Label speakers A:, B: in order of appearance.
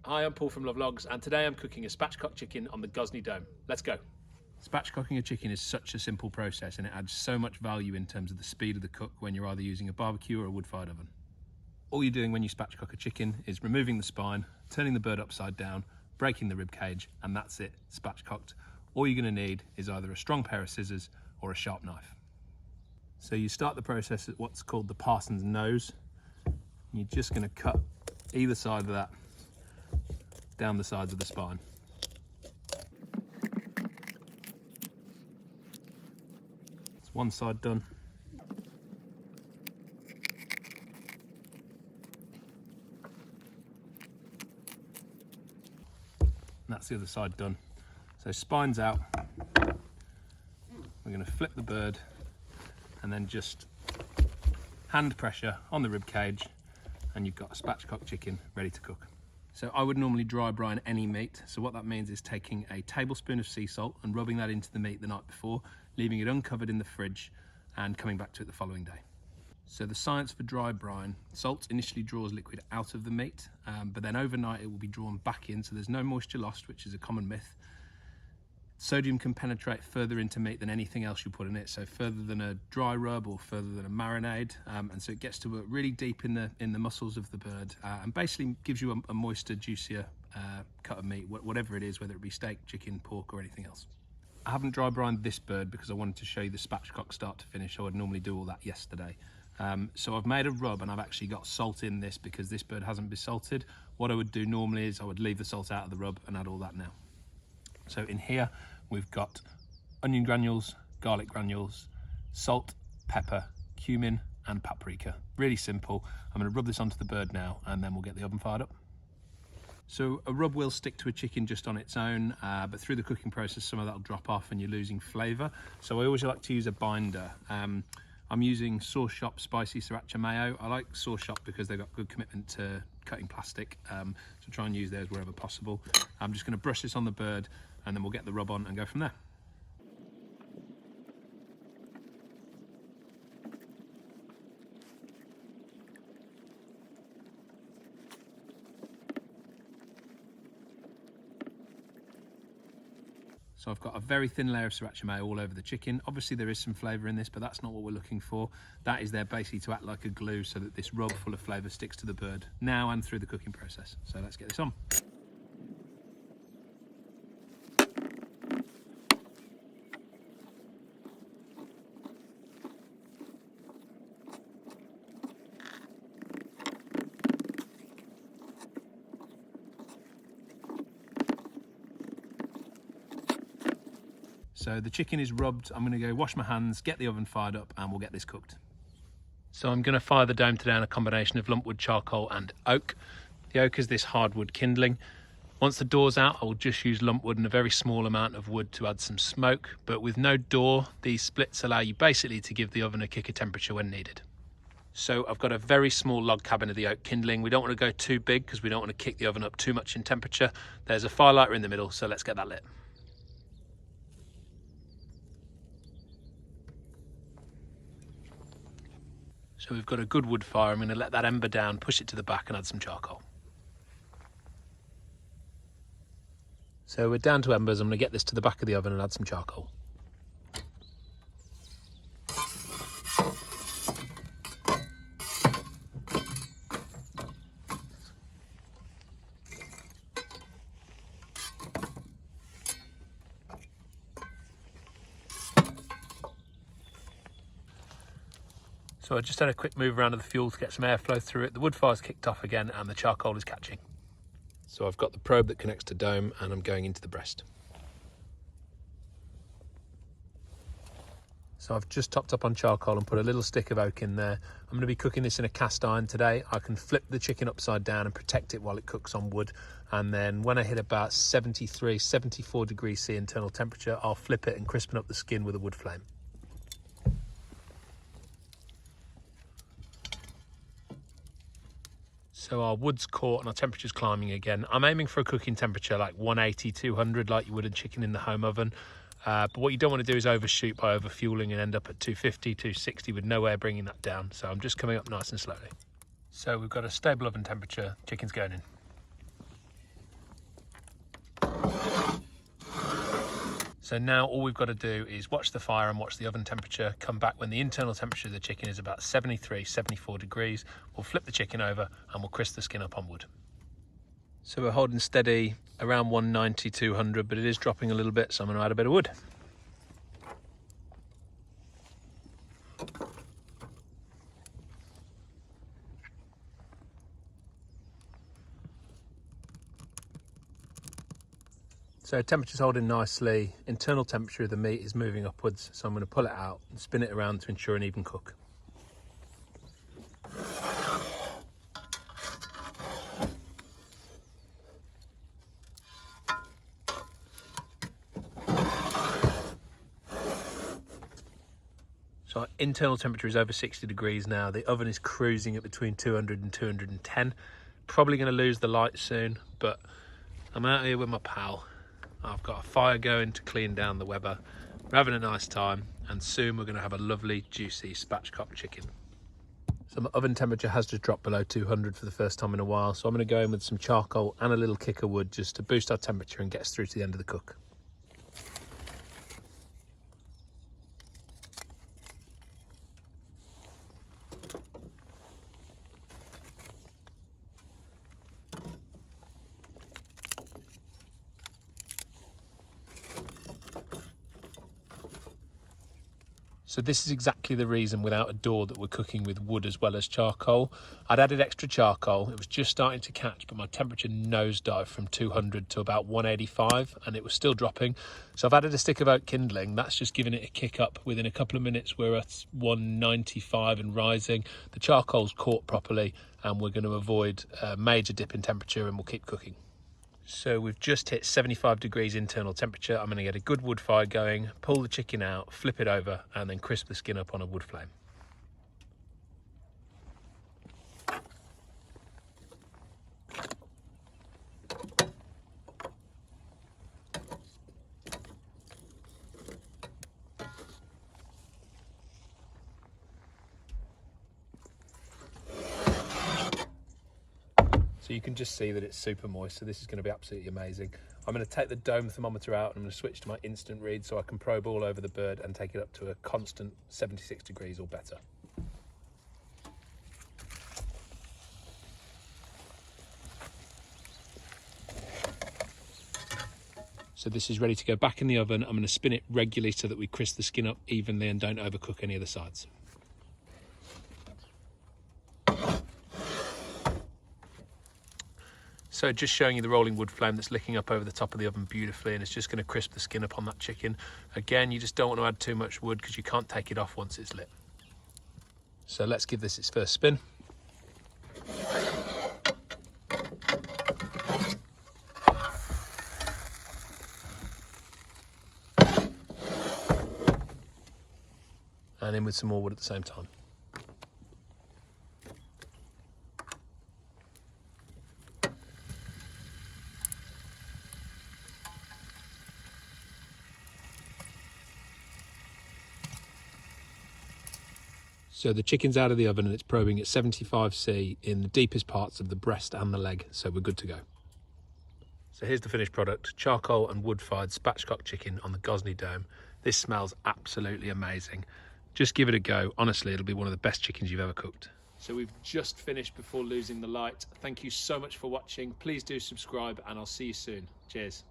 A: Hi, I'm Paul from Love Logs, and today I'm cooking a spatchcock chicken on the Gozney Dome. Let's go. Spatchcocking a chicken is such a simple process, and it adds so much value in terms of the speed of the cook when you're either using a barbecue or a wood-fired oven. All you're doing when you spatchcock a chicken is removing the spine, turning the bird upside down, breaking the rib cage, and that's it, spatchcocked. All you're going to need is either a strong pair of scissors or a sharp knife. So you start the process at what's called the parson's nose. You're just going to cut either side of that down the sides of the spine. It's one side done. And that's the other side done. So spine's out. We're going to flip the bird and then just hand pressure on the rib cage, and you've got a spatchcock chicken ready to cook. So I would normally dry brine any meat. So what that means is taking a tablespoon of sea salt and rubbing that into the meat the night before, leaving it uncovered in the fridge and coming back to it the following day. So the science for dry brine: salt initially draws liquid out of the meat, but then overnight it will be drawn back in, so there's no moisture lost, which is a common myth. Sodium can penetrate further into meat than anything else you put in it, so further than a dry rub or further than a marinade, and so it gets to work really deep in the muscles of the bird, and basically gives you a moister, juicier cut of meat, whatever it is, whether it be steak, chicken, pork or anything else. I haven't dry brined this bird because I wanted to show you the spatchcock start to finish. I would normally do all that yesterday. So I've made a rub and I've actually got salt in this because this bird hasn't been salted. What I would do normally is I would leave the salt out of the rub and add all that now. So in here we've got onion granules, garlic granules, salt, pepper, cumin and paprika. Really simple. I'm going to rub this onto the bird now and then we'll get the oven fired up. So a rub will stick to a chicken just on its own, but through the cooking process some of that will drop off and you're losing flavour. So I always like to use a binder. I'm using Sauce Shop Spicy Sriracha Mayo. I like Sauce Shop because they've got good commitment to cutting plastic, so try and use theirs wherever possible. I'm just going to brush this on the bird and then we'll get the rub on and go from there. So I've got a very thin layer of sriracha mayo all over the chicken. Obviously there is some flavour in this, but that's not what we're looking for. That is there basically to act like a glue so that this rub full of flavour sticks to the bird now and through the cooking process. So let's get this on. So the chicken is rubbed. I'm going to go wash my hands, get the oven fired up, and we'll get this cooked. So I'm going to fire the dome today on a combination of lumpwood, charcoal and oak. The oak is this hardwood kindling. Once the door's out, I'll just use lumpwood and a very small amount of wood to add some smoke. But with no door, these splits allow you basically to give the oven a kick of temperature when needed. So I've got a very small log cabin of the oak kindling. We don't want to go too big because we don't want to kick the oven up too much in temperature. There's a firelighter in the middle, so let's get that lit. So we've got a good wood fire. I'm going to let that ember down, push it to the back and add some charcoal. So we're down to embers. I'm going to get this to the back of the oven and add some charcoal. So I just had a quick move around of the fuel to get some airflow through it. The wood fire's kicked off again and the charcoal is catching. So I've got the probe that connects to dome and I'm going into the breast. So I've just topped up on charcoal and put a little stick of oak in there. I'm going to be cooking this in a cast iron today. I can flip the chicken upside down and protect it while it cooks on wood. And then when I hit about 73, 74 degrees C internal temperature, I'll flip it and crispen up the skin with a wood flame. So our wood's caught and our temperature's climbing again. I'm aiming for a cooking temperature like 180, 200 like you would a chicken in the home oven. But what you don't want to do is overshoot by overfueling and end up at 250, 260 with no way of bringing that down. So I'm just coming up nice and slowly. So we've got a stable oven temperature, chicken's going in. So now all we've got to do is watch the fire and watch the oven temperature come back when the internal temperature of the chicken is about 73, 74 degrees. We'll flip the chicken over and we'll crisp the skin up on wood. So we're holding steady around 190, 200, but it is dropping a little bit, so I'm going to add a bit of wood. So temperature's holding nicely, internal temperature of the meat is moving upwards, so I'm going to pull it out and spin it around to ensure an even cook. So our internal temperature is over 60 degrees now. The oven is cruising at between 200 and 210. Probably going to lose the light soon, but I'm out here with my pal. I've got a fire going to clean down the Weber. We're having a nice time, and soon we're going to have a lovely, juicy spatchcock chicken. So my oven temperature has just dropped below 200 for the first time in a while, so I'm going to go in with some charcoal and a little kick of wood just to boost our temperature and get us through to the end of the cook. So this is exactly the reason without a door that we're cooking with wood as well as charcoal. I'd added extra charcoal, it was just starting to catch, but my temperature nosedived from 200 to about 185 and it was still dropping. So I've added a stick of oak kindling, that's just giving it a kick up. Within a couple of minutes we're at 195 and rising. The charcoal's caught properly and we're going to avoid a major dip in temperature and we'll keep cooking. So we've just hit 75 degrees internal temperature. I'm going to get a good wood fire going, pull the chicken out, flip it over, and then crisp the skin up on a wood flame. So you can just see that it's super moist, so this is going to be absolutely amazing. I'm going to take the dome thermometer out and I'm going to switch to my instant read so I can probe all over the bird and take it up to a constant 76 degrees or better. So this is ready to go back in the oven. I'm going to spin it regularly so that we crisp the skin up evenly and don't overcook any of the sides. So just showing you the rolling wood flame that's licking up over the top of the oven beautifully, and it's just going to crisp the skin up on that chicken. Again, you just don't want to add too much wood because you can't take it off once it's lit. So let's give this its first spin. And in with some more wood at the same time. So the chicken's out of the oven and it's probing at 75°C in the deepest parts of the breast and the leg, so we're good to go. So here's the finished product, charcoal and wood-fired spatchcock chicken on the Gozney Dome. This smells absolutely amazing. Just give it a go. Honestly, it'll be one of the best chickens you've ever cooked. So we've just finished before losing the light. Thank you so much for watching. Please do subscribe and I'll see you soon. Cheers.